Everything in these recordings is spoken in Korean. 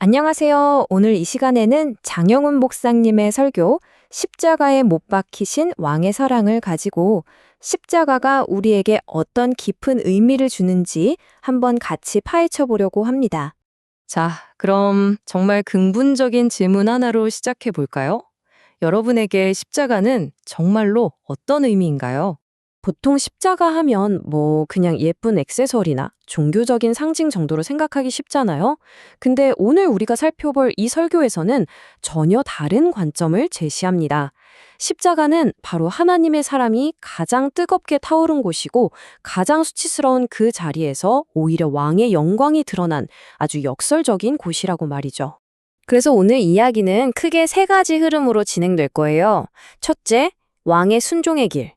안녕하세요. 오늘 이 시간에는 장영훈 목사님의 설교 십자가에 못 박히신 왕의 사랑을 가지고 십자가가 우리에게 어떤 깊은 의미를 주는지 한번 같이 파헤쳐 보려고 합니다. 자, 그럼 정말 근본적인 질문 하나로 시작해 볼까요? 여러분에게 십자가는 정말로 어떤 의미인가요? 보통 십자가 하면 그냥 예쁜 액세서리나 종교적인 상징 정도로 생각하기 쉽잖아요. 근데 오늘 우리가 살펴볼 이 설교에서는 전혀 다른 관점을 제시합니다. 십자가는 바로 하나님의 사람이 가장 뜨겁게 타오른 곳이고 가장 수치스러운 그 자리에서 오히려 왕의 영광이 드러난 아주 역설적인 곳이라고 말이죠. 그래서 오늘 이야기는 크게 세 가지 흐름으로 진행될 거예요. 첫째, 왕의 순종의 길.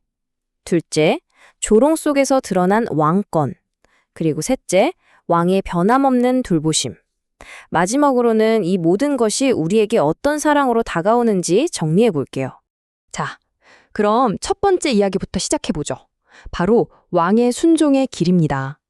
둘째, 조롱 속에서 드러난 왕권. 그리고 셋째, 왕의 변함없는 돌보심. 마지막으로는 이 모든 것이 우리에게 어떤 사랑으로 다가오는지 정리해 볼게요. 자, 그럼 첫 번째 이야기부터 시작해 보죠. 바로 왕의 순종의 길입니다.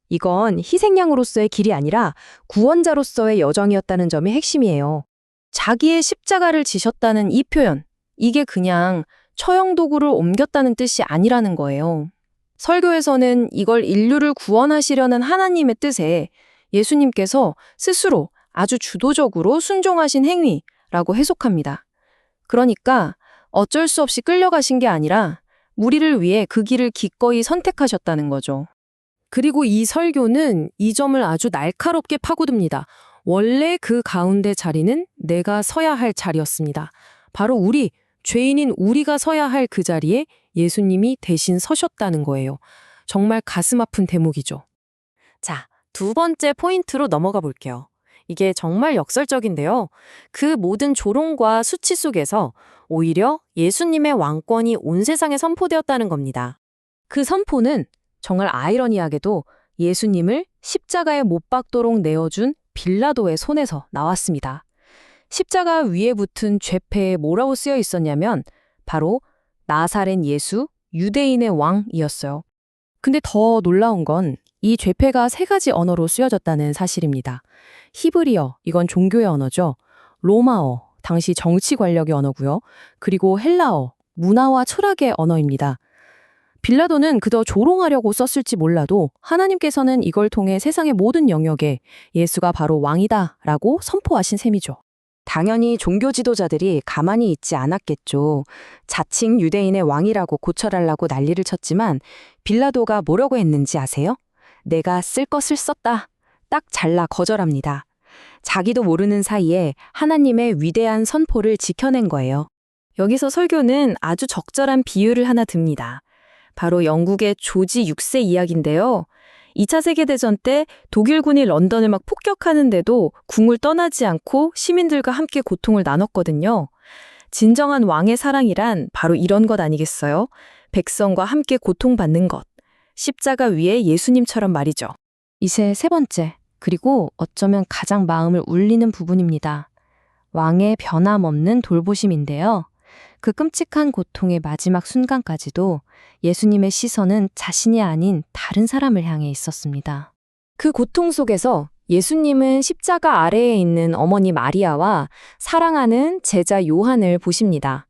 이건 희생양으로서의 길이 아니라 구원자로서의 여정이었다는 점이 핵심이에요. 자기의 십자가를 지셨다는 이 표현, 이게 그냥 처형도구를 옮겼다는 뜻이 아니라는 거예요. 설교에서는 이걸 인류를 구원하시려는 하나님의 뜻에 예수님께서 스스로 아주 주도적으로 순종하신 행위라고 해석합니다. 그러니까 어쩔 수 없이 끌려가신 게 아니라 우리를 위해 그 길을 기꺼이 선택하셨다는 거죠. 그리고 이 설교는 이 점을 아주 날카롭게 파고듭니다. 원래 그 가운데 자리는 내가 서야 할 자리였습니다. 바로 우리, 죄인인 우리가 서야 할 그 자리에 예수님이 대신 서셨다는 거예요. 정말 가슴 아픈 대목이죠. 자, 두 번째 포인트로 넘어가 볼게요. 이게 정말 역설적인데요. 그 모든 조롱과 수치 속에서 오히려 예수님의 왕권이 온 세상에 선포되었다는 겁니다. 그 선포는 정말 아이러니하게도 예수님을 십자가에 못 박도록 내어준 빌라도의 손에서 나왔습니다. 십자가 위에 붙은 죄패에 뭐라고 쓰여 있었냐면 바로 나사렛 예수, 유대인의 왕이었어요. 근데 더 놀라운 건 이 죄패가 세 가지 언어로 쓰여졌다는 사실입니다. 히브리어, 이건 종교의 언어죠. 로마어, 당시 정치 권력의 언어고요. 그리고 헬라어, 문화와 철학의 언어입니다. 빌라도는 그저 조롱하려고 썼을지 몰라도 하나님께서는 이걸 통해 세상의 모든 영역에 예수가 바로 왕이다 라고 선포하신 셈이죠. 당연히 종교 지도자들이 가만히 있지 않았겠죠. 자칭 유대인의 왕이라고 고철하려고 난리를 쳤지만 빌라도가 뭐라고 했는지 아세요? 내가 쓸 것을 썼다. 딱 잘라 거절합니다. 자기도 모르는 사이에 하나님의 위대한 선포를 지켜낸 거예요. 여기서 설교는 아주 적절한 비유를 하나 듭니다. 바로 영국의 조지 6세 이야기인데요. 2차 세계대전 때 독일군이 런던을 막 폭격하는데도 궁을 떠나지 않고 시민들과 함께 고통을 나눴거든요. 진정한 왕의 사랑이란 바로 이런 것 아니겠어요? 백성과 함께 고통받는 것. 십자가 위에 예수님처럼 말이죠. 이제 세 번째, 그리고 어쩌면 가장 마음을 울리는 부분입니다. 왕의 변함없는 돌보심인데요. 그 끔찍한 고통의 마지막 순간까지도 예수님의 시선은 자신이 아닌 다른 사람을 향해 있었습니다. 그 고통 속에서 예수님은 십자가 아래에 있는 어머니 마리아와 사랑하는 제자 요한을 보십니다.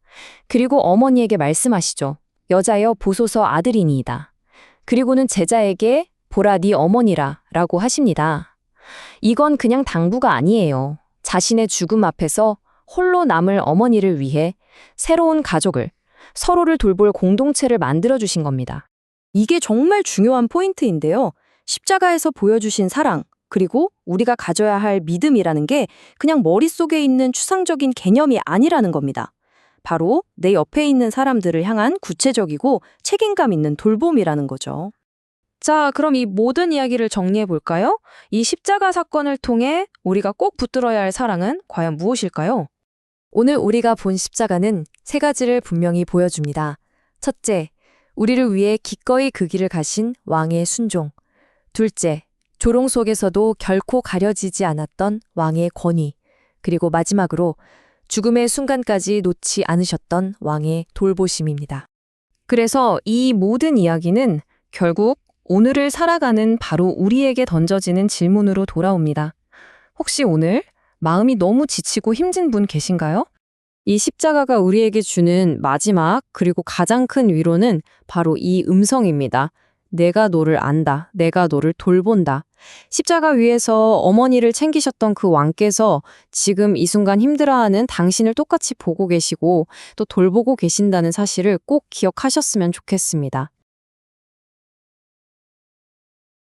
그리고 어머니에게 말씀하시죠. 여자여 보소서 아들이니이다. 그리고는 제자에게 보라 네 어머니라 라고 하십니다. 이건 그냥 당부가 아니에요. 자신의 죽음 앞에서 홀로 남을 어머니를 위해 새로운 가족을, 서로를 돌볼 공동체를 만들어주신 겁니다. 이게 정말 중요한 포인트인데요. 십자가에서 보여주신 사랑, 그리고 우리가 가져야 할 믿음이라는 게 그냥 머릿속에 있는 추상적인 개념이 아니라는 겁니다. 바로 내 옆에 있는 사람들을 향한 구체적이고 책임감 있는 돌봄이라는 거죠. 자, 그럼 이 모든 이야기를 정리해 볼까요? 이 십자가 사건을 통해 우리가 꼭 붙들어야 할 사랑은 과연 무엇일까요? 오늘 우리가 본 십자가는 세 가지를 분명히 보여줍니다. 첫째, 우리를 위해 기꺼이 그 길을 가신 왕의 순종. 둘째, 조롱 속에서도 결코 가려지지 않았던 왕의 권위. 그리고 마지막으로 죽음의 순간까지 놓지 않으셨던 왕의 돌보심입니다. 그래서 이 모든 이야기는 결국 오늘을 살아가는 바로 우리에게 던져지는 질문으로 돌아옵니다. 혹시 오늘 마음이 너무 지치고 힘든 분 계신가요? 이 십자가가 우리에게 주는 마지막 그리고 가장 큰 위로는 바로 이 음성입니다. 내가 너를 안다. 내가 너를 돌본다. 십자가 위에서 어머니를 챙기셨던 그 왕께서 지금 이 순간 힘들어하는 당신을 똑같이 보고 계시고 또 돌보고 계신다는 사실을 꼭 기억하셨으면 좋겠습니다.